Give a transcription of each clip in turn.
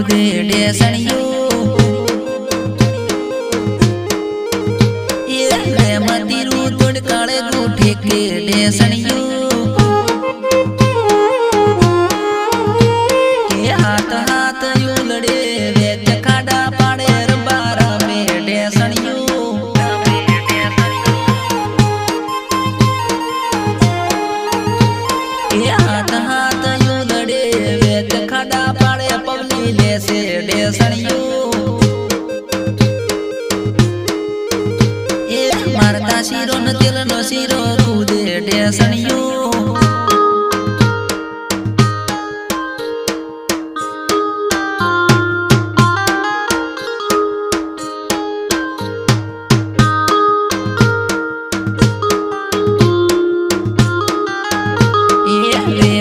कूदे डेसणियो ये मतीरू तोड़ काले गुठे के डेसणियो के हाथ हाथ यू लड़े वेच खाड़ा पाड़े रबारा में डेसणियो के हाथ हाथ यू लड़े वेच खाड़ा पाड़े पवनी लेसे डेसणियो मारता शीरो न तेल नो शीरो कूदे डेसणियो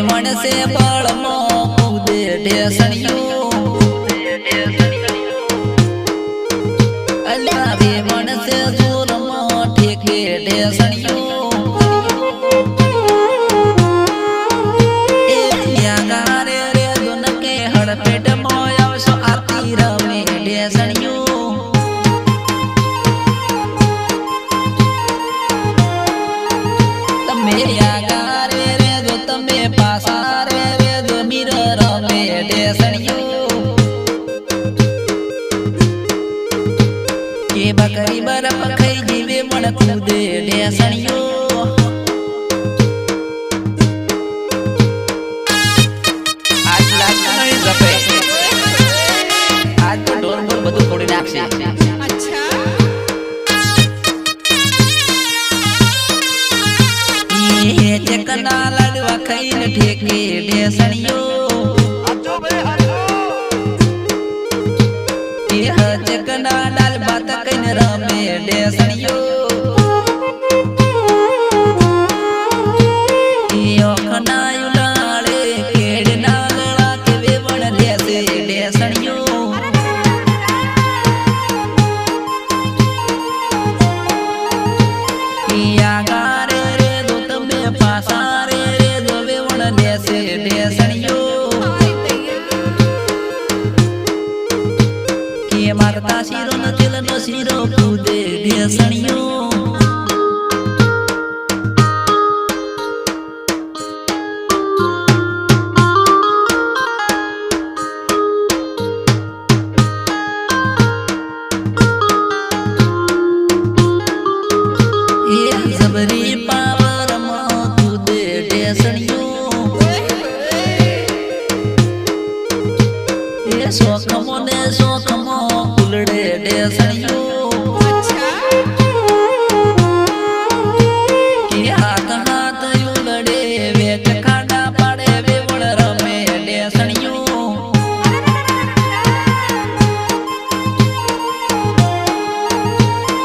मन से बड़ मो कूदे डेसणियो अल्लाह वे मन से जोर मो ठेके डेसणियो या गारे रे दुन के हड़पेट मोया सो आती रवे डेसणियो तमे या गारे रे जो तमे पासा रे जो मिरर में डेसणियो के बकरी बरफ खाई जीवे मन कूदे डेसणियो आज लाग नहीं जपे आज तो डोर बोल બધું થોડી નાખશે अच्छा ये चकना लड़वा खाई ठेके डेसणियो ये चकना डाल बात कइन रमे डेसणियो यो खनायु लाले केड़ नागड़ा के वे बण लेसे डेसणियो या गारे रे दो तमे पासा रे दो वे बण लेसे डेसणियो के मारता शीरो न तेल नो शीरो कूदे डेसणियो ये जबरी पावर मो कूदे डेसणियो ये सोखमो ने सोखमो उलड़े डेसणियो के हाथ हाथ यू लड़े वेच खाड़ा पाड़े वे बड़ रमे डेसणियो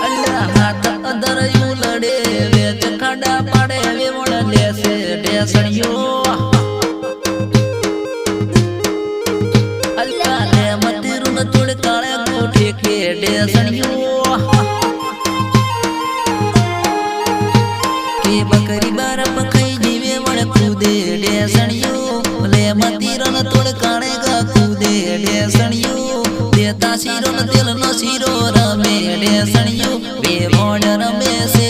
अल्लाह हाथ अदर यू लड़े वेच खाड़ा पाड़े वे बड़ लेसे डेसणियो अल्लाह ने मतीरू न तोड़ काले गुठे के डेसणियो के बकरी बरफ खाई जीवे मन कूदे डेसणियो ले मतीरू न तोड़ काले गा कूदे डेसणियो देता शीरो न तेल न शीरो रमे डेसणियो वे मोड़ रमे से